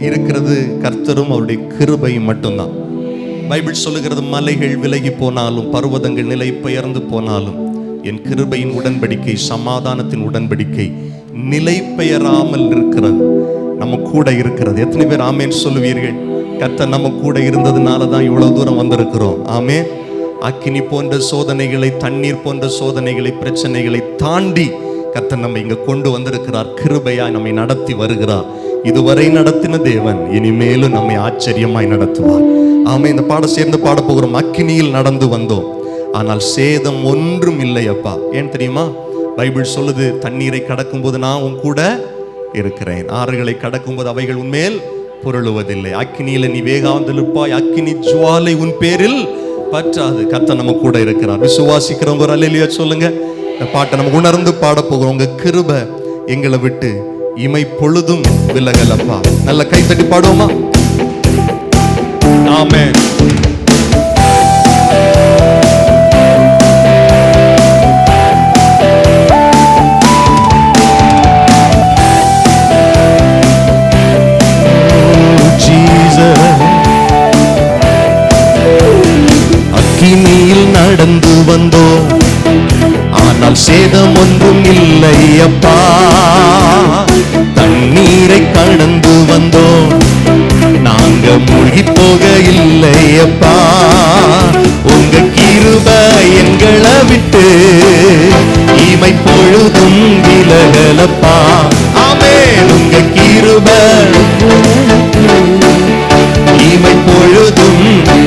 இருக்கிறது கர்த்தரும் அவருடைய கிருபையும் மட்டும்தான். பைபிள் சொல்லுகிறது, மலைகள் விலகி போனாலும் பர்வதங்கள் நிலை பெயர்ந்து போனாலும் என் கிருபையின் உடன்படிக்கை, சமாதானத்தின் உடன்படிக்கை நிலை பெயராமல் இருக்கிறது, நம்ம கூட இருக்கிறது. எத்தனை பேர் ஆமேன் சொல்லுவீர்கள்? கர்த்தர் நம்ம கூட இருந்ததுனால தான் இவ்வளவு தூரம் வந்திருக்கிறோம். ஆமேன். அக்கினி போன்ற சோதனைகளை, தண்ணீர் போன்ற சோதனைகளை, பிரச்சனைகளை தாண்டி கர்த்தர் நம்ம இங்க கொண்டு வந்திருக்கிறார். கிருபையாய் நம்மை நடத்தி வருகிறார். இதுவரை நடத்தின தேவன் இனிமேலும் நம்மை ஆச்சரியமாய் நடத்துவார். ஆமே. இந்த பாடம் சேர்ந்து பாட போகிறோம். அக்கினியில் நடந்து வந்தோம், ஆனால் சேதம் ஒன்றும் இல்லை அப்பா. ஏன் தெரியுமா? பைபிள் சொல்லுது, தண்ணீரை கடக்கும் போது நான் உன் கூட இருக்கிறேன், ஆறுகளை கடக்கும் போது அவைகள் உன்மேல் புரளுவதில்லை, அக்கினியில நீ வேகாந்திருப்பாய், அக்கினி ஜுவாலை உன் பேரில் பற்றாது. கர்த்தர் நம்ம கூட இருக்கிறார். விசுவாசிக்கிறவங்க ஒரு அல்லேலூயா சொல்லுங்க. இந்த பாட்டை நம்ம உணர்ந்து பாட போகிறோம். உங்க கிருபை எங்களை விட்டு இமை பொழுதும் விலகலப்பா. நல்ல கைத்தட்டி பாடுவோமா? ஆமென். அக்கினியில் நடந்து வந்தோம், ஆனால் சேதம் ஒன்றும் இல்லை அப்பா. தண்ணீரை கடந்து வந்தோம், நாங்க மூழ்கி போக இல்லை அப்பா. உங்க கிருபை எங்களை விட்டு இமை பொழுதும் விலகலப்பா. ஆமென். உங்க கிருபை இமை பொழுதும்.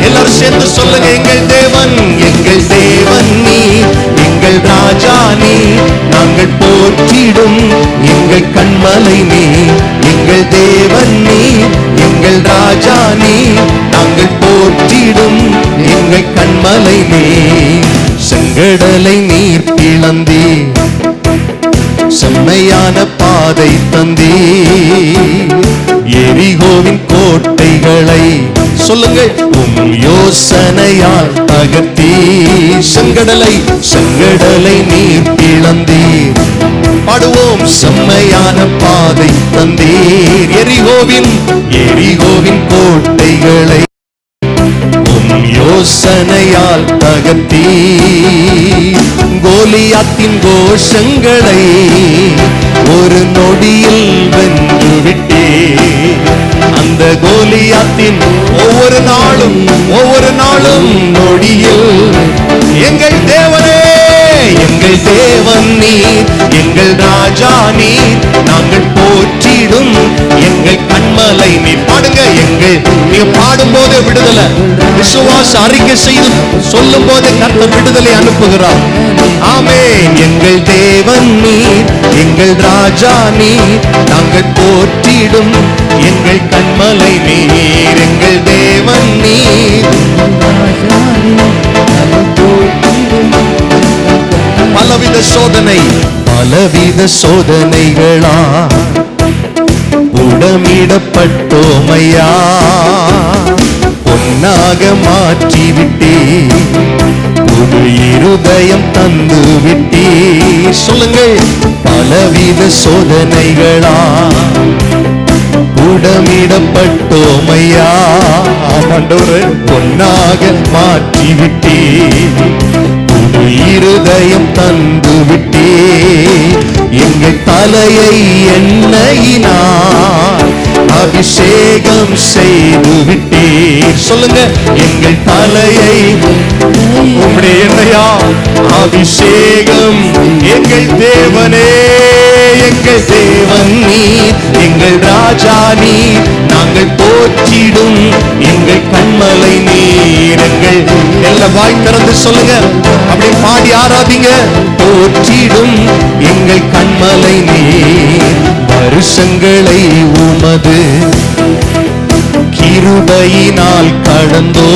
எல்லாரும் சேர்ந்து சொல்லுங்க, எங்கள் தேவன், எங்கள் தேவன் நீ, எங்கள் ராஜா நீ, நாங்கள் போற்றிடும் எங்கள் கண்மலை நீ. எங்கள் தேவன் நீ, எங்கள் ராஜா நீ, நாங்கள் போற்றிடும் எங்கள் கண்மலை நீ. செங்கடலை நீர் பிளந்தீ, செம்மையான பாதை தந்தீ, எரிகோவின் கோட்டைகளை சொல்லுங்கள் உம் யோசனையால் தகர்த்தீ. செங்கடலை நீர் பிளந்தீர், பாடுவோம். செம்மையான பாதை தந்தீர், எரிகோவின் கோட்டைகளை உம் யோசனையால் தகர்த்தீ. கோலியாத்தின் கோஷங்களை ஒரு நொடியில் வென்று விட்டே. அந்த கோலியாத்தின் ஒவ்வொரு நாளும் நொடியில் எங்கள் தேவனே, எங்கள் தேவன் நீர், எங்கள் ராஜா நீர், நாங்கள் போற்றிடும் எங்கள் கண்மலை நீர். பாடுங்க. நீங்க பாடும் போது விடுதலை, விசுவாச அறிக்கை செய்து சொல்லும் போது கர்த்தர் விடுதலை அனுப்புகிறார். ஆமென். எங்கள் தேவன் நீர், எங்கள் ராஜா நீர், நாங்கள் போற்றிடும் எங்கள் கண்மலை நீர். எங்கள் தேவன் நீர். பலவித சோதனைகளா உடமிடப்பட்டோமையா, பொன்னாக மாற்றிவிட்டே, புது இருதயம் தந்து விட்டே. சொல்லுங்கள். பலவித சோதனைகளா உடமிடப்பட்டோமையா, ஆண்டவரே பொன்னாக மாற்றிவிட்டே, புது இருதயம் தந்து விட்டே. எங்கள் தலையை எண்ணெயினால் அபிஷேகம் செய்து விட்டே. சொல்லுங்க. எங்கள் தலையை உம்முடைய எண்ணெயால் அபிஷேகம். எங்கள் தேவனே, எங்கள் தேவன் நீர், எங்கள் ராஜா நீர், நாங்கள் போற்றிடும் எங்கள் கண்மலை நீர். எங்கள் எல்லா வாய் திறந்து சொல்லுங்க, அப்படி பாடி ஆராதிங்க. போற்றிடும் எங்கள் கண்மலை நீர். வருஷங்களை உமது கிருபையினால் கடந்தோ,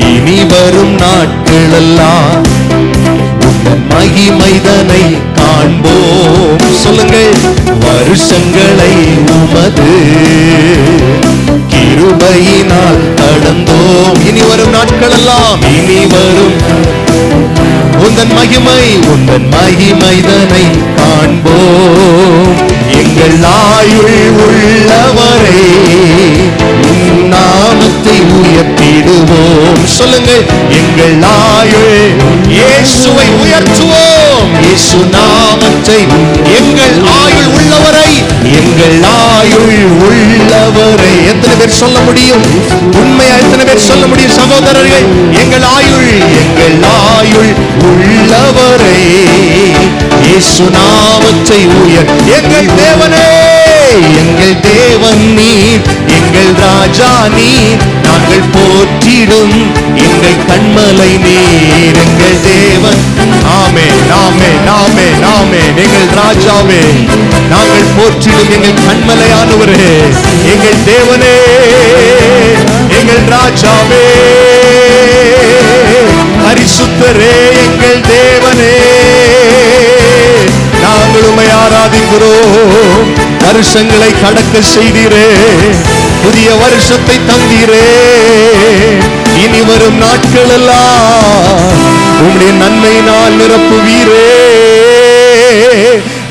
இனி வரும் நாட்களெல்லாம் உங்கள் மகிமைதனை காண்போம். சொல்லுங்கள். வருஷங்களை உமது கிருபையினால் கடந்தோம், இனி வரும் நாட்களெல்லாம், இனி வரும் உந்தன் மகிமைதனை காண்போம். எங்கள் ஆயுள் உள்ளவரை உள்ளவரே, உம் நாமத்தை உயர்த்திடுவோம். சொல்லுங்கள், எங்கள் ஆயுள் இயேசுவை உயர்த்துவோம். இயேசு நாமத்தை, எங்கள் ஆயுள் உள்ளவரை, எங்கள் ஆயுள் உள்ளவரை. எத்தனை பேர் சொல்ல முடியும்? உண்மையா எத்தனை பேர் சொல்ல முடியும் சகோதரர்கள்? எங்கள் ஆயுள், எங்கள் ஆயுள் உள்ளவரை, இயேசு நாமத்தை உயர். எங்கள் தேவனே, எங்கள் தேவன் நீர், எங்கள் ராஜா நீர், நாங்கள் போற்றிடும் எங்கள் கண்மலை நீர். எங்கள் தேவன், ஆமென் ஆமென் ஆமென் ஆமென். எங்கள் ராஜாவே, நாங்கள் போற்றிடும் எங்கள் கண்மலையானவரே, எங்கள் தேவனே, எங்கள் ராஜாவே, பரிசுத்தரே, எங்கள் தேவனே, நாங்கள் உம்மை ஆராதிக்கிறோம். வருஷங்களை கடக்க செய்தீரே, புதிய வருஷத்தை தந்தீரே. இனி வரும் நாட்கள் எல்லாம் உம்முடைய நன்மையினால் நிரப்புவீரே.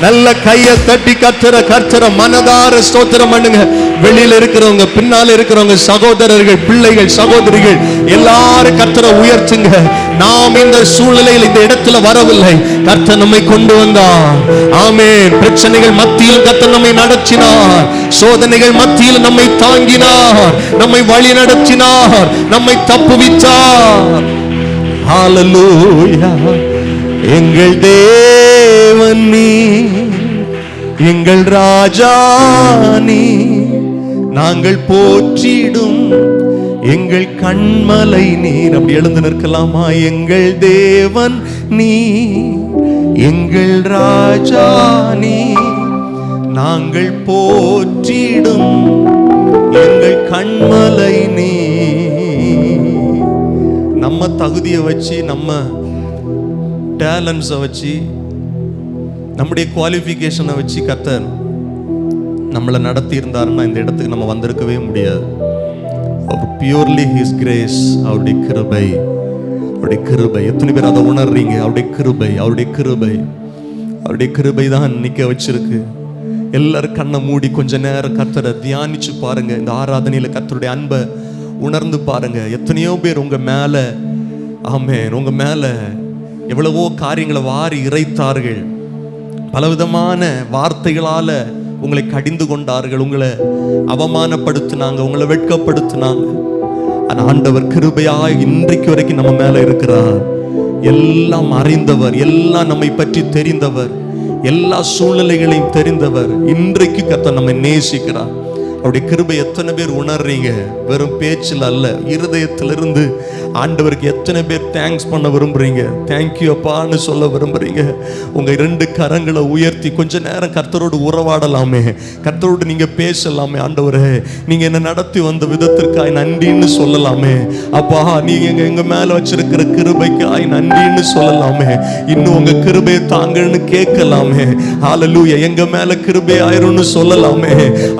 நல்ல கையை தட்டி கர்த்தரை மனதார ஸ்தோத்திரம் பண்ணுங்க. வெளியில இருக்கிறவங்க, பின்னால இருக்கிறவங்க, சகோதரர்கள், பிள்ளைகள், சகோதரிகள் எல்லாரும் கர்த்தரை உயர்த்துங்க. நாம் இந்த சூழ்நிலையில் இந்த இடத்துல வரவில்லை, கர்த்தர் நம்மை கொண்டு வந்தார். ஆமென். பிரச்சனைகள் மத்தியில் கர்த்தர் நம்மை நடத்தினார். சோதனைகள் மத்தியில் நம்மை தாங்கினார், நம்மை வழி நடத்தினார், நம்மை தப்புவித்தார். ஹல்லேலூயா. எங்கள் தேவன் நீ, எங்கள் ராஜா நீ, நாங்கள் போற்றிடும் எங்கள் கண்மலை நீர். அப்படி எழுந்து நிற்கலாமா? எங்கள் தேவன் நீ, எங்கள் ராஜா நீ, நாங்கள் போற்றிடும் எங்கள் கண்மலை நீ. நம்ம தகுதியை வச்சு, நம்ம டேலண்ட்ஸை வச்சு, நம்முடைய குவாலிஃபிகேஷனை வச்சு கர்த்தர் நம்மளை நடத்தி இருந்தாருன்னா இந்த இடத்துக்கு நம்ம வந்திருக்கவே முடியாது. அவர் பியூர்லி ஹிஸ் கிரேஸ், அவருடைய கிருபை, அவருடைய கிருபை. எத்தனை பேர் அதை உணர்றீங்க? அவருடைய கிருபை, அவருடைய கிருபை, அவருடைய கிருபை தான் நிக்க வச்சிருக்கு. எல்லாரும் கண்ணை மூடி கொஞ்ச நேரம் கர்த்தரை தியானிச்சு பாருங்க. இந்த ஆராதனையில கர்த்தருடைய அன்பை உணர்ந்து பாருங்க. எத்தனையோ பேர் உங்க மேல, ஆமென், உங்க மேல எவ்வளவோ காரியங்களை வாரி இறைத்தார்கள். பலவிதமான வார்த்தைகளால உங்களை கடிந்து கொண்டார்கள், உங்களை அவமானப்படுத்தினாங்க, உங்களை வெட்கப்படுத்தினாங்க. ஆனா ஆண்டவர் கிருபையாய் இன்றைக்கு வரைக்கும் நம்ம மேல இருக்கிறார். எல்லாம் அறிந்தவர், எல்லாம் நம்மை பற்றி தெரிந்தவர், எல்லா சூழ்நிலைகளையும் தெரிந்தவர். இன்றைக்கு கர்த்தர் நம்மை நேசிக்கிறார். அவருடைய கிருபை எத்தனை பேர் உணர்றீங்க? வெறும் பேச்சில் அல்ல, இருதயத்திலிருந்து ஆண்டவருக்கு எத்தனை பேர் தேங்க்ஸ் பண்ண விரும்புறீங்க? தேங்க்யூ அப்பான்னு சொல்ல விரும்புறீங்க? உங்க 2 கரங்களை உயர்த்தி கொஞ்ச நேரம் கர்த்தரோடு உறவாடலாமே, கர்த்தரோடு நீங்க பேசலாமே. ஆண்டவரே, நீங்க என்ன நடத்தி வந்த விதத்திற்காய் நன்றின்னு சொல்லலாமே. அப்பா, நீங்க எங்க மேல வச்சிருக்கிற கிருபைக்காய் நன்றின்னு சொல்லலாமே. இன்னும் உங்க கிருபையை தாங்கன்னு கேட்கலாமே. ஹல்லேலூயா. எங்க மேல கிருபை ஆயிரும்னு சொல்லலாமே.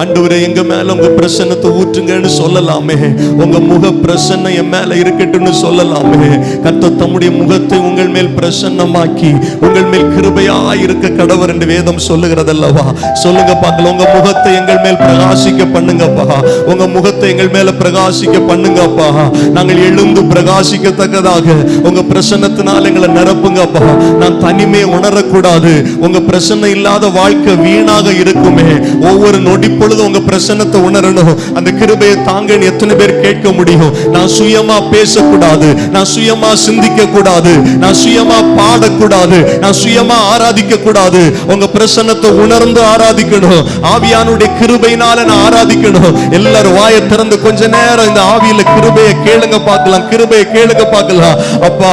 ஆண்டவரே, எங்க மேல உங்க பிரசன்னத்தை ஊற்றுங்கன்னு சொல்லலாமே. உங்க முக பிரசன்னம் என் மேல இருக்கட்டும் சொல்லலாமே. கர்த்தர் தம்முடைய முகத்தை உங்கள் மேல் பிரசன்னமாக்கி உங்கள் மேல் கிருபையாய் இருக்க கடவர் என்று வேதம் சொல்லுகிறதல்லவா? சொல்லுங்க பார்க்கலாம். உங்க முகத்தை எங்கள் மேல் பிரகாசிக்க பண்ணுங்கப்பா. உங்க முகத்தை எங்கள் மேல பிரகாசிக்க பண்ணுங்கப்பா. நாங்கள் எழுந்து பிரகாசிக்கத்தக்கதாக உங்க பிரசன்னத்தினால் எங்களை நிரப்புங்கப்பா. நான் தனிமையை உணரக்கூடாது. உங்க பிரசன்னம் இல்லாத வாழ்க்கை வீணாக இருக்குமே. ஒவ்வொரு நொடி பொழுது உங்க பிரசன்னத்தை உணரணும். அந்த கிருபையை தாங்கன்னு எத்தனை பேர் கேட்க முடியும்? நான் சுயமா பேசக்கூடாது, நான் சுயமா சிந்திக்க கூடாது, நான் சுயமா பாடக்கூடாது, நான் சுயமா ஆராதிக்க கூடாது. உங்க பிரசன்னத்தை உணர்ந்து ஆராதிக்கணும். ஆவியானுடைய கிருபையினால நான் ஆராதிக்கணும். எல்லாரும் வாயை திறந்து கொஞ்ச நேரம் இந்த ஆவியில கிருபையை கேளுங்க பார்க்கலாம், கிருபையை கேளுங்க பார்க்கலாம். அப்பா,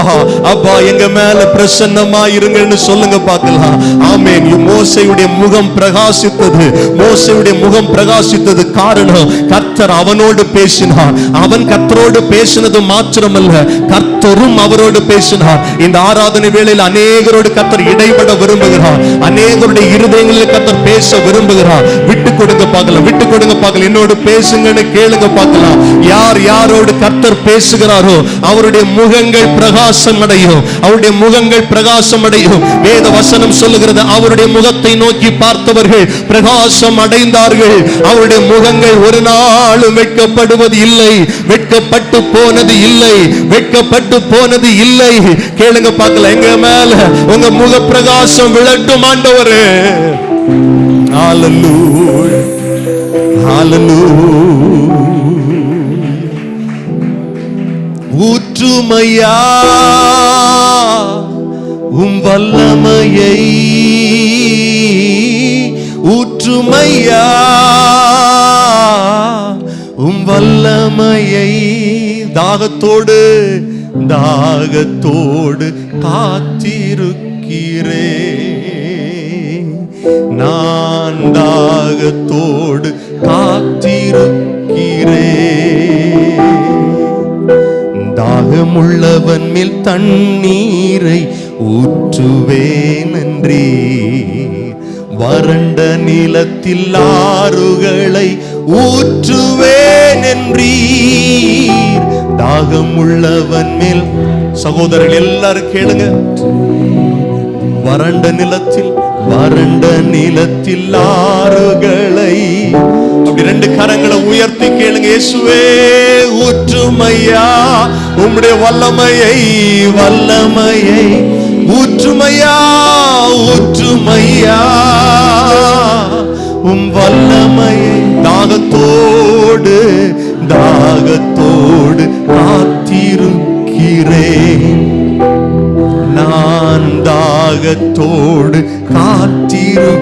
அப்பா, எங்க மேல பிரசன்னமா இருங்கன்னு சொல்லுங்க பார்க்கலாம். ஆமென். மோசேயுடைய முகம் பிரகாசித்தது. மோசேயுடைய முகம் பிரகாசித்தது காரணம் கர்த்தர் அவனோடு பேசினார். அவன் கர்த்தரோடு பேசினது மாத்திரமல்ல, கர்த்தரும் அவரோடு பேசினார். இந்த ஆராதனை வேளையில் அநேகரோடு கர்த்தர் இடைபட விரும்புகிறார். அநேகருடைய இருதயங்களில் கர்த்தர் பேச விரும்புகிறார். விட்டு கொடுங்க பார்க்கலாம், விட்டு கொடுங்க பார்க்கலாம். என்னோடு பேசுங்கன்னு கேளுங்க பார்க்கலாம். யார் யாரோடு கர்த்தர் பேசுகிறாரோ அவருடைய முகங்கள் பிரகாசம் அடையும், அவருடைய முகங்கள் பிரகாசம் அடையும். வேத வசனம் சொல்லுகிறது, அவருடைய முகத்தை நோக்கி பார்த்தவர்கள் பிரகாசம் அடைந்தார்கள். அவருடைய முகங்கள் ஒரு நாளும் வெட்கப்படுவது இல்லை, வெட்கப்பட்டு போனது இல்லை, வெட்கப்பட்டு போனது இல்லை. கேளுங்க பார்க்கலாம், எங்க மேல உங்க முக பிரகாசம் விளட்டும் ஆண்டவரே. ஹல்லேலூயா, ஹல்லேலூயா. ஊற்றுமையா உம் வல்லமையை, ஊற்றுமையா உம் வல்லமையை. தாகத்தோடு தாகத்தோடு காத்திருக்கிறேன், நான் தாகத்தோடு காத்திருக்கிறேன். தாகமுள்ளவன் மேல் தண்ணீரை ஊற்றுவேன் நன்றி, வறண்ட நிலத்தில் ஆறுகளை ஊற்றுவேன் என்றீர். தாகமுள்ளவன் மேல், சகோதரர்கள் எல்லாரும் கேளுங்க, வறண்ட நிலத்தில் ஆறுகளை. அப்படி ரெண்டு கரங்களை உயர்த்தி கேளுங்க, இயேசுவே ஊற்றுமையா உம்முடைய வல்லமையை, வல்லமையை ஊற்றுமையா, ஊற்றுமையா உம் வல்லமையை. தாகத்தோடு தாகத்தோடு காத்திருக்கிறேன், நான் தாகத்தோடு காத்திருக்கிறேன்.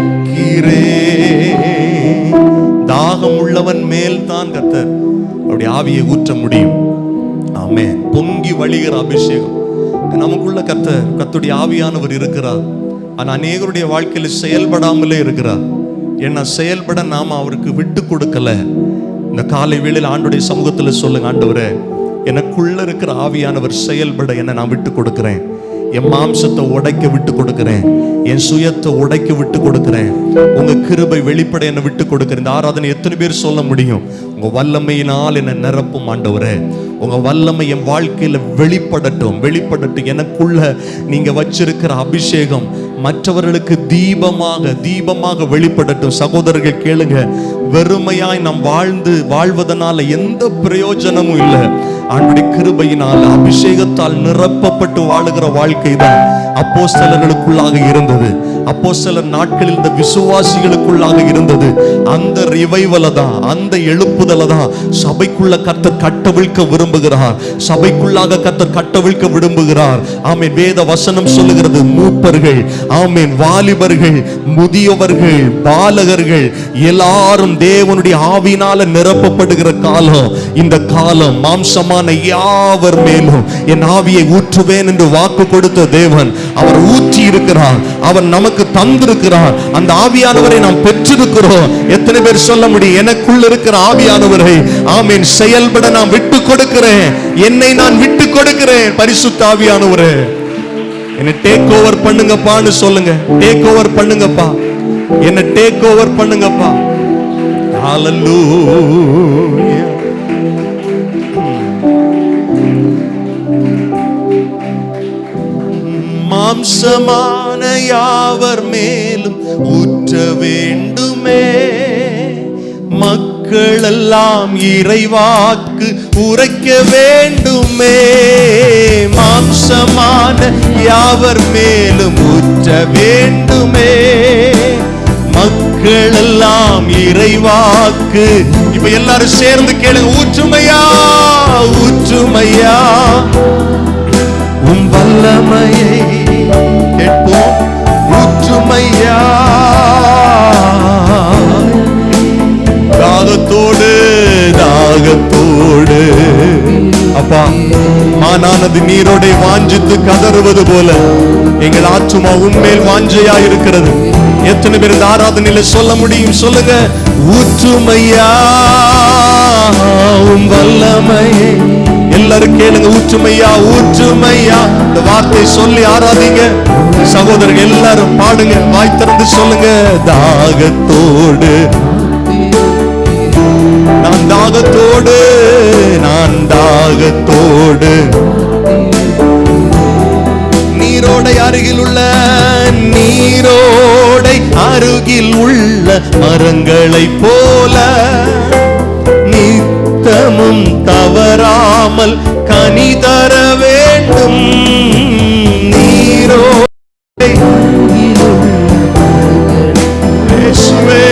தாகம் உள்ளவன் மேல் தான் கர்த்தர் அப்படி ஆவியை ஊற்ற முடியும். ஆமென். பொங்கி வழிகிற அபிஷேகம் நமக்குள்ள கர்த்தருடைய ஆவியானவர் இருக்கிறார். ஆனா அநேகருடைய வாழ்க்கையில செயல்படாமலே இருக்கிறார். ஏன்னா செயல்பட நாம அவருக்கு விட்டு கொடுக்கல. இந்த காலை வேளையில் ஆண்டவருடைய சமூகத்துல சொல்லுங்க, ஆண்டவரே எனக்குள்ள இருக்கிற ஆவியானவர் செயல்பட என்ன நான் விட்டு கொடுக்கிறேன், என் மாம்சத்தை உடைக்க விட்டு கொடுக்கிறேன், என் சுயத்தை உடைக்க விட்டு கொடுக்கிறேன், உங்க கிருபை வெளிப்பட என்ன விட்டு கொடுக்கிறேன். இந்த ஆராதனை எத்தனை பேர் சொல்ல முடியும், உங்க வல்லமையினால் என்ன நிரப்பும் ஆண்டவரே, உங்க வல்லமை என் வாழ்க்கையில வெளிப்படட்டும், வெளிப்படட்டும். எனக்குள்ள நீங்க வச்சிருக்கிற அபிஷேகம் மற்றவர்களுக்கு தீபமாக வெளிப்படட்டும். சகோதரர்கள் கேளுங்க, வெறுமையாய் நாம் வாழ்வதனால எந்த பிரயோஜனமும் இல்லை. ஆண்டவருடைய கிருபையினால் அபிஷேகத்தால் நிரப்பப்பட்டு வாழுகிற வாழ்க்கை தான் அப்போஸ்தலர்களுக்குள்ளாக இருந்தது. அப்போஸ்தலர் நாட்களில் இந்த விசுவாசிகளுக்குள்ளாக இருந்தது. அந்த ரிவைவல தான், அந்த எழுப்புதல தான் சபைக்குள்ள கர்த்தர் கட்டவிழ்க்க விரும்புகிறார், சபைக்குள்ளாக கர்த்தர் கட்டவிழ்க்க விரும்புகிறார். ஆமென். வேத வசனம் சொல்லுகிறது, மூப்பர்கள், ஆமென், வாலிபர்கள், முதியவர்கள், பாலகர்கள் எல்லாரும் தேவனுடைய ஆவியினால நிரப்பப்படுகிற காலம் இந்த காலம். மாம்சமான யாவர் மேலும் என் ஆவியை ஊற்றுவேன் என்று வாக்கு கொடுத்த தேவன் அவர் ஊற்றி இருக்கிறார், அவர் நமக்கு தந்திருக்கிறார். அந்த ஆவியானவரை நாம் பெற்றிருக்கிறோம். எத்தனை பேர் சொல்ல முடியும், எனக்குள்ள இருக்கிற ஆவியானவரை ஆமென் செயல்பட நான் விட்டு கொடுக்கிறேன், என்னை நான் விட்டு கொடுக்கிறேன். பரிசுத்த ஆவியானவரே என்னை டேக் ஓவர் பண்ணுங்கப்பான்னு சொல்லுங்க. டேக் ஓவர் பண்ணுங்கப்பா, என்னை டேக் ஓவர் பண்ணுங்கப்பா. ஹல்லேலூயா. மாம்சமான யாவர் மேலும் ஊற்ற வேண்டுமே, மக்கள் எல்லாம் இறைவாக்கு உரைக்க வேண்டுமே. மாம்சமான யாவர் மேலும் ஊற்ற வேண்டுமே, மக்கள் எல்லாம் இறைவாக்கு. இப்ப எல்லாரும் சேர்ந்து கேளுங்க, ஊற்றுமையா, ஊற்றுமையா உம் வல்லமையை. கேட்போம், ஊற்றுமையா. தாகத்தோடு தாகத்தோடு அப்பா, மானானது நீரோடை வாஞ்சித்து கதறுவது போல எங்கள் ஆத்துமா உண்மையில் வாஞ்சையா இருக்கிறது. எத்தனை பேர் இந்த ஆராதனையில சொல்ல முடியும், சொல்லுங்க. ஊற்றுமையா உம் வல்லமையை. எல்லாரும் கேளுங்க, ஊற்றுமையா, ஊற்றுமையா. இந்த வார்த்தை சொல்லி ஆராதிங்க. சகோதரர்கள் எல்லாரும் பாடுங்க, வாய் திறந்து சொல்லுங்க. தாகத்தோடு நான் தாகத்தோடு, நான் தாகத்தோடு. நீரோடை அருகில் உள்ள, நீரோடை அருகில் உள்ள மரங்களை போல கனி தர வேண்டும் நீரோ இயேசுவே.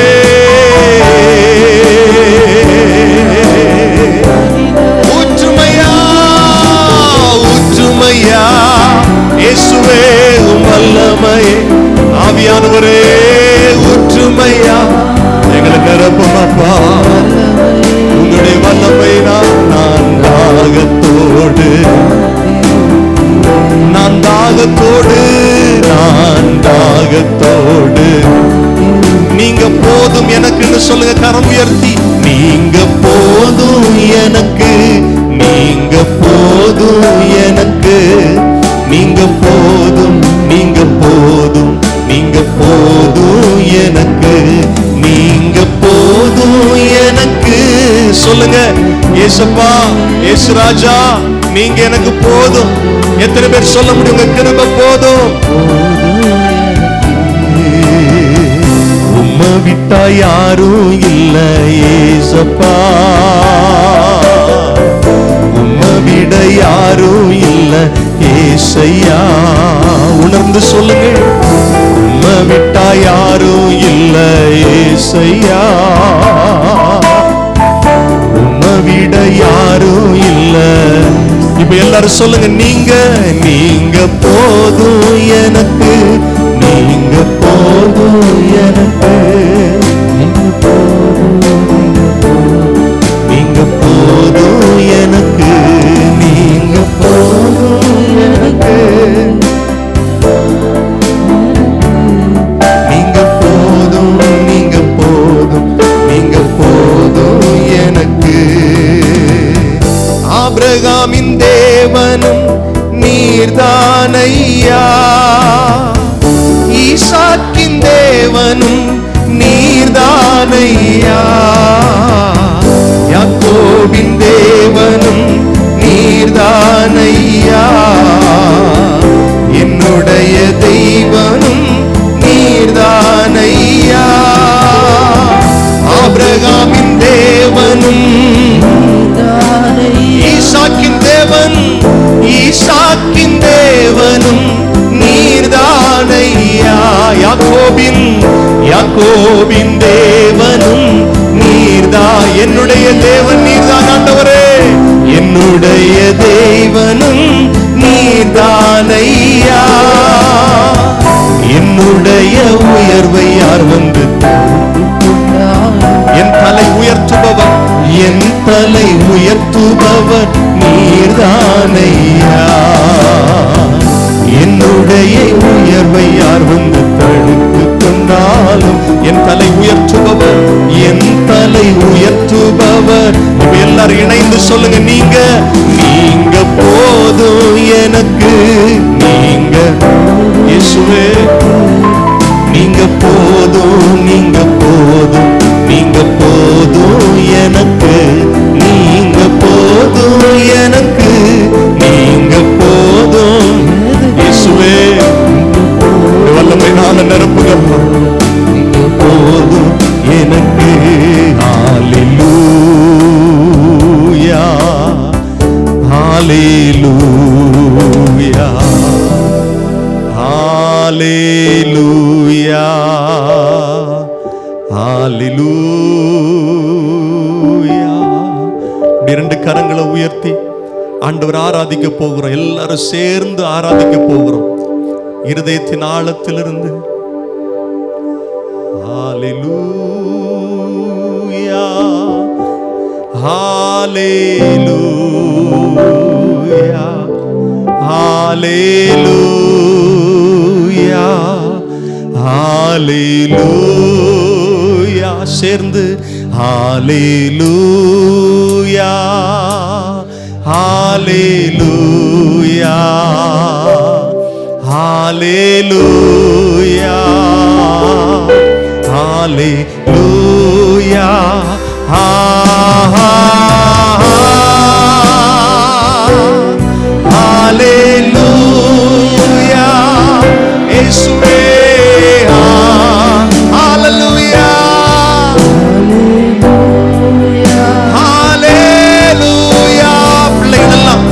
ஊற்றுமையா ஊற்றுமையா இயேசுவே உம் வல்லமையே. ஆவியானவரே ஊற்றுமையா எங்களை நிரப்புமப்பா. உங்களுடைய வல்லமை நான் தாகத்தோடு நீங்க போதும் எனக்குன்னு சொல்லுங்க கரம் உயர்த்தி. நீங்க போதும் எனக்கு, நீங்க போதும் எனக்கு, நீங்க போதும், நீங்க போதும், நீங்க போதும் எனக்கு, நீங்க போதும் எனக்கு. சொல்லுங்க ஏசப்பா, ஏசு ராஜா, நீங்க எனக்கு போதும். எத்தனை பேர் சொல்ல முடியும் உங்க கிருபை போதும்? உம்மை விட்டா யாரும் இல்ல ஏசப்பா, உம்மை விட யாரும் இல்ல ஏசையா. உணர்ந்து சொல்லுங்க, உம்மை விட்டா யாரும் இல்ல ஏசையா, உம்மை விட யாரும் இல்ல. இப்ப எல்லாரும் சொல்லுங்க, நீங்க நீங்க போதும் எனக்கு, நீங்க போதும் எனக்கு, நீங்க போதும் எனக்கு, நீங்க போதும் எனக்கு, நீங்க போதும், நீங்க போதும், நீங்க போதும் எனக்கு. ஆபிரகாமின் தேவனும் நீர்தானையா, ஈசாக்கின் தேவனும் நீர்தானையா, யாக்கோபின் தேவனும் நீர்தானையா, என்னுடைய தெய்வனும் நீர்தானையா. ஆபிரகாமின் தேவனும் ஈசாக்கின் தேவன், ஈசாக்கின் தேவனும் நீர்தானையா, யாக்கோபின் யாக்கோபின் தேவனும் நீர்தா. என்னுடைய தேவன் நீர்தான் ஆண்டவரே, என்னுடைய தேவனும் நீர்தானையா. என்னுடைய உயர்வை யார் வந்து என் தலை உயர்த்துபவர், என் தலை உயர்த்துபவர் நீர்தானையா. என்னுடைய உயர்வை யார் வந்து தடுத்து கொண்டாலும் என் தலை உயர்த்துபவர், என் தலை உயர்த்துபவர். இப்ப எல்லாரும் இணைந்து சொல்லுங்க, நீங்க நீங்க போதும் எனக்கு, நீங்க இயேசுவே, நீங்க போதும், நீங்க போதும், நீங்க போதும் எனக்கு, நீங்க போதும் எனக்கு, நீங்க போதும் இயேசுவே. வல்லமை நாள நிரப்புங்க, போதும் எனக்கு. ஹல்லேலூயா, ஹல்லேலூயா, ஹல்லேலூயா, ஹல்லேலூயா. இரண்டு கரங்களை உயர்த்தி ஆண்டவர் ஆராதிக்க போகிறோம். எல்லாரும் சேர்ந்து ஆராதிக்க போகிறோம் இருதயத்தின் ஆழத்திலிருந்து. ஹல்லேலூயா, ஹல்லேலூயா, ஹல்லேலூயா, ஹல்லேலூயா. சேர்ந்து ஹல்லேலூயா, ஹல்லேலூயா, ஹல்லேலூயா, ஹல்லேலூயா, ஹல்லேலூயா. இயேசுவே, ஹல்லேலூயா, ஹல்லேலூயா. பிள்ளைகள் எல்லாம்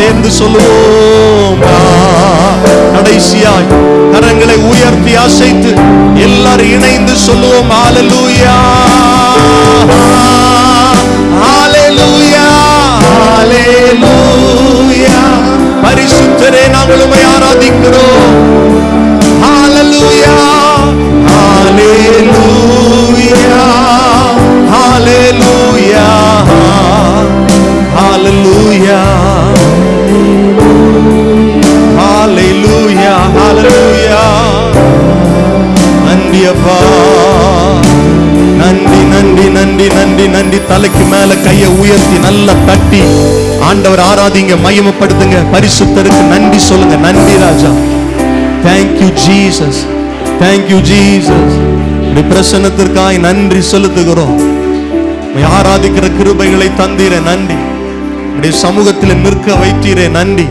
சேர்ந்து சொல்லுவோம். கடைசியாய் கரங்களை உயர்த்தி அசைத்து எல்லாரும் இணைந்து சொல்லுவோம். ஹல்லேலூயா, ஹல்லேலூயா, ஹல்லேலூயா. பரிசுத்தரே, நாங்கள் உம்மை ஆராதிக்கிறோம். ஹல்லேலூயா, ஹல்லேலூயா, ஹல்லேலூயா, ஹல்லேலூயா, ஹல்லேலூயா, ஹல்லேலூயா. நன்றி அப்பா, நன்றி நன்றி நன்றி நன்றி நன்றி. தலைக்கு மேல கையை உயர்த்தி நல்லா தட்டி ஆண்டவர் ஆராதிங்க, மகிமைப்படுத்துங்க. பரிசுத்தருக்கு நன்றி சொல்லுங்க. நன்றி ராஜா. Thank you Jesus, thank you Jesus. உம்முடைய பிரசன்னத்திற்காய் நன்றி செலுத்துகிறோம். உம்மை ஆராதிக்கிற கிருபைகளை தந்தீரே நன்றி. உம்முடைய சமூகத்தில் நிற்க வைத்தீரே நன்றி.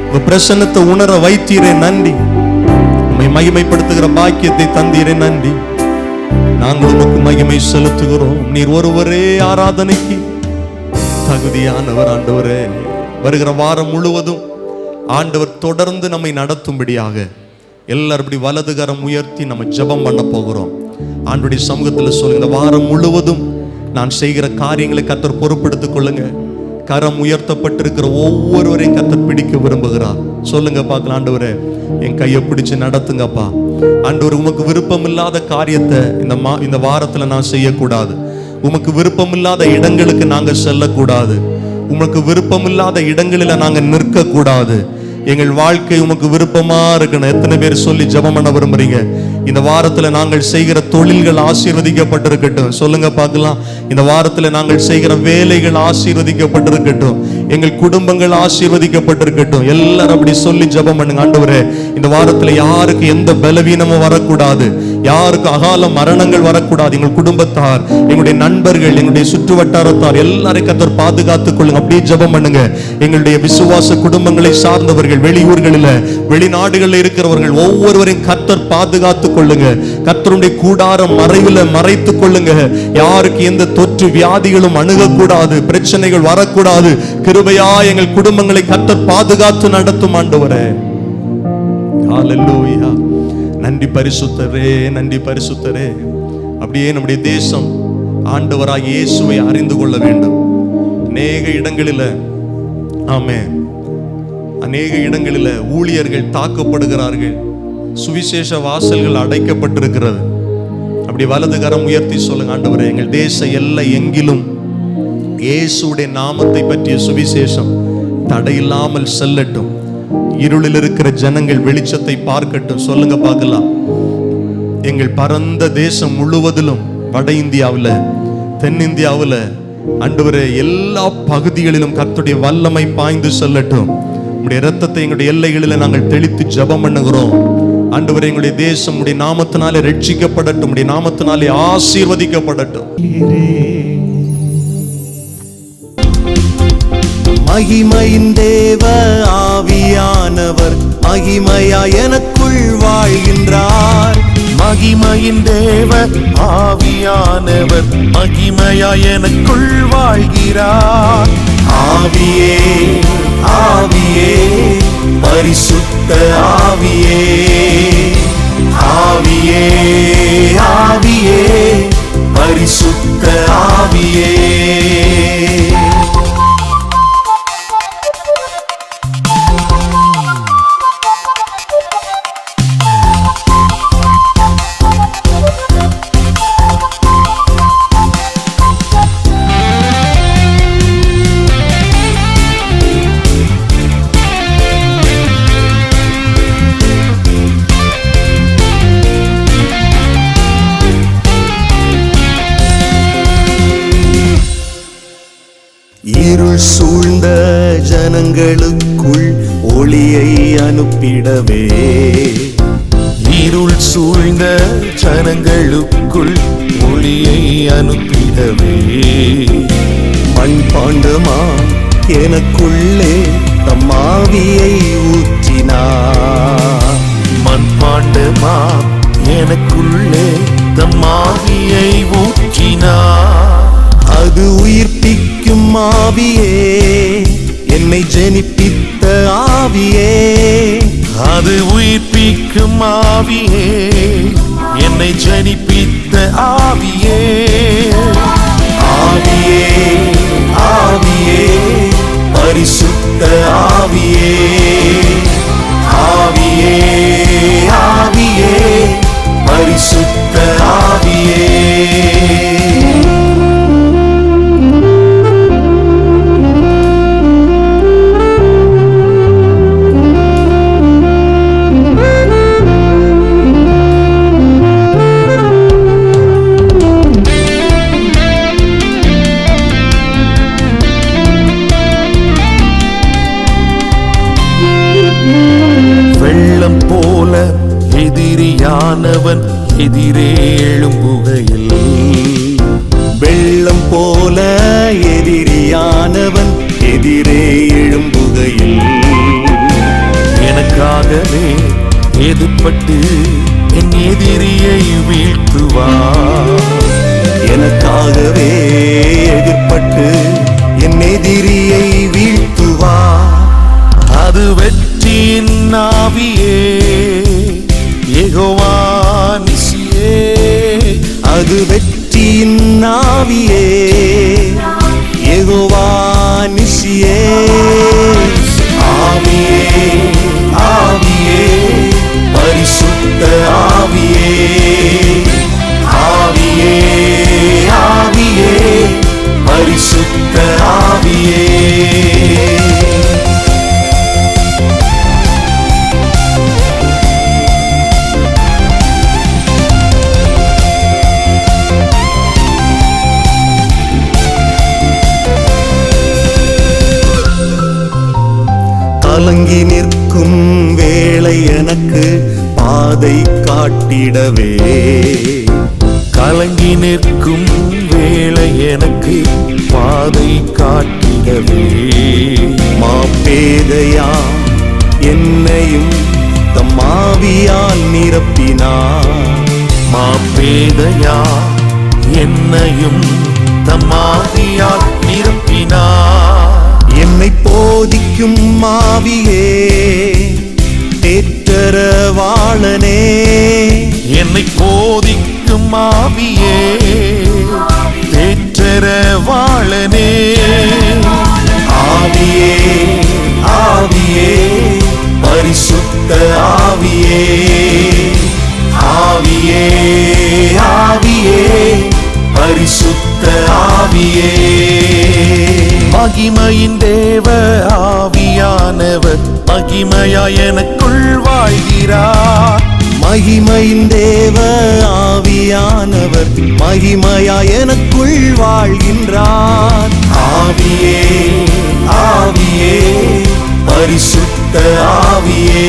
உங்க பிரசன்னத்தை உணர வைத்தீரே நன்றி. உம்மை மகிமைப்படுத்துகிற பாக்கியத்தை தந்தீரே நன்றி. நாங்கள் உமக்கு மகிமை செலுத்துகிறோம். நீர் ஒருவரே ஆராதனைக்கு தகுதியானவர் ஆண்டவரே. வருகிற வாரம் முழுவதும் ஆண்டவர் தொடர்ந்து நம்மை நடத்தும்படியாக எல்லாரும் இப்படி வலது கரம் உயர்த்தி நம்ம ஜெபம் பண்ண போகிறோம். ஆண்டவருடைய சமூகத்தில் சொல்லுங்க, இந்த வாரம் முழுவதும் நான் செய்கிற காரியங்களை கர்த்தர் பொறுப்பெடுத்துக் கொள்ளுங்க. கரம் உயர்த்தப்பட்டிருக்கிற ஒவ்வொருவரையும் கர்த்தர் பிடிக்க விரும்புகிறார். சொல்லுங்க பார்க்கலாம். ஆண்டவரே, என் கையை பிடிச்சு நடத்துங்கப்பா. ஆண்டவர், உமக்கு விருப்பம் இல்லாத காரியத்தை இந்த வாரத்துல நான் செய்யக்கூடாது. உமக்கு விருப்பம் இல்லாத இடங்களுக்கு நாங்க செல்லக்கூடாது. உமக்கு விருப்பம் இல்லாத இடங்களில் நாங்க நிற்க கூடாது. எங்கள் வாழ்க்கை உமக்கு விருப்பமா இருக்கணும். எத்தனை பேர் சொல்லி ஜெபம் பண்ண விரும்புறீங்க? இந்த வாரத்துல நாங்கள் செய்கிற தொழில்கள் ஆசீர்வதிக்கப்பட்டிருக்கட்டும். சொல்லுங்க பார்க்கலாம். இந்த வாரத்துல நாங்கள் செய்கிற வேலைகள் ஆசீர்வதிக்கப்பட்டிருக்கட்டும். எங்கள் குடும்பங்கள் ஆசீர்வதிக்கப்பட்டிருக்கட்டும். எல்லாரும் அப்படி சொல்லி ஜெபம் பண்ணுங்க. ஆண்டவரே, இந்த வாரத்துல யாருக்கு எந்த பலவீனமும் வரக்கூடாது, யாருக்கு அகால மரணங்கள் வரக்கூடாது. எங்கள் குடும்பத்தார், எங்களுடைய நண்பர்கள், எங்களுடைய சுற்று வட்டாரத்தார் எல்லாரையும் கர்த்தர் பாதுகாத்துக் கொள்ளுங்க. அப்படியே ஜெபம் பண்ணுங்க. எங்களுடைய விசுவாச குடும்பங்களை சார்ந்தவர்கள், வெளியூர்களில் வெளிநாடுகளில் இருக்கிறவர்கள் ஒவ்வொருவரையும் கர்த்தர் பாதுகாத்துக் கொள்ளுங்க. கர்த்தருடைய கூடாரம் மறைவில் மறைத்துக் கொள்ளுங்க. யாருக்கு எந்த தொற்று வியாதிகளும் அணுகக்கூடாது, பிரச்சனைகள் வரக்கூடாது. கிருபையா எங்கள் குடும்பங்களை கர்த்தர் பாதுகாத்து நடத்தும் ஆண்டவரே. ஹல்லேலூயா. நன்றி பரிசுத்தரே, நன்றி பரிசுத்தரே. அப்படியே நம்முடைய தேசம் ஆண்டவராகிய இயேசுவை அறிந்து கொள்ள வேண்டும். அநேக இடங்களில் ஆமென், அநேக இடங்களில் ஊழியர்கள் தாக்கப்படுகிறார்கள். சுவிசேஷ வாசல்கள் அடைக்கப்பட்டிருக்கிறது. அப்படி வலது கரம் உயர்த்தி சொல்லுங்க. ஆண்டவரே, எங்கள் தேச எல்லை எங்கிலும் இயேசுடைய நாமத்தை பற்றிய சுவிசேஷம் தடையில்லாமல் செல்லட்டும். இருளில் இருக்கிற ஜனங்கள் வெளிச்சத்தை பார்க்கட்டும். சொல்லுங்க பார்க்கலாம். எங்கள் பரந்த தேசம் முழுவதிலும், வட இந்தியாவில், தென்னிந்தியாவில், ஆண்டவரே, எல்லா பகுதிகளிலும் கர்த்தருடைய வல்லமை பாய்ந்து செல்லட்டும். உம்முடைய இரத்தத்தை எங்களுடைய எல்லைகளில் நாங்கள் தெளித்து ஜெபம் பண்ணுகிறோம். ஆண்டவரே, எங்களுடைய தேசம் உம்முடைய நாமத்தினாலே ரட்சிக்கப்படட்டும். உம்முடைய நாமத்தினாலே ஆசீர்வதிக்கப்படட்டும். மகிமையின் தேவ ஆவியானவர் மகிமையாய் எனக்குள் வாழ்கின்றார். மகிமையின் தேவ ஆவியானவர் மகிமையாய் எனக்குள் வாழ்கிறார். ஆவியே, ஆவியே, பரிசுத்த ஆவியே, ஆவியே, ஆவியே, பரிசுத்த ஆவியே. இருள் சூழ்ந்த ஜனங்களுக்குள் ஒளியை அனுப்பிடவே, இருள் சூழ்ந்த ஜனங்களுக்குள் ஒளியை அனுப்பிடவே, மண்பாண்டமா எனக்குள்ளே தம் ஆவியை ஊற்றினார். மண்பாண்டமா எனக்குள்ளே தம் ஆவியை ஊற்றினார். அது உயிர்ப்பிக்கும் ஆவியே, என்னை ஜெனிப்பித்த ஆவியே, அது உயிர்ப்பிக்கும் ஆவியே, என்னை ஜனிப்பித்த ஆவியே. ஆவியே ஆவியே பரிசுத்த ஆவியே, ஆவியே ஆவியே பரிசுத்த ஆவியே. வெள்ளம் போல எதிரியானவன் எதிரே எழும்புகையில், வெள்ளம் போல எதிரியானவன் எதிரே எழும்புகையில், எனக்காகவே எதிர்ப்பட்டு என் எதிரியை வீழ்த்துவார். எனக்காகவே எதிர்ப்பட்டு என் எதிரியை வீழ்த்துவார். அது வெற்றியின் ஆவியே, யெகோவா நிசியே. அது வெற்றியின் ஆவியே, யெகோவா நிசியே. ஆவியே ஆவியே பரிசுத்த ஆவியே, ஆவியே ஆவியே பரிசுத்த ஆவியே. கலங்கி நிற்கும் வேளை எனக்கு பாதை காட்டிடவே, கலங்கி நிற்கும் வேளை எனக்கு பாதை காட்டிடவே, மாப்பேதையா என்னையும் தம் ஆவியால் நிரப்பினார். மாப்பேதையா என்னையும் தம் ஆவியால் நிரப்பினார். என்னை போதிக்கும் ஆவியே, தேற்றரவாளனே, என்னை போதிக்கும் ஆவியே, தேற்றரவாளனே. ஆவியே ஆவியே பரிசுத்த ஆவியே, ஆவியே ஆவியே பரிசுத்த ஆவியே. மகிமையின் தேவ ஆவியானவர் மகிமையாய் எனக்குள் வாழ்கிறார். மகிமையின் தேவ ஆவியானவர் மகிமையாய் எனக்குள் வாழ்கின்றார். ஆவியே ஆவியே பரிசுத்த ஆவியே,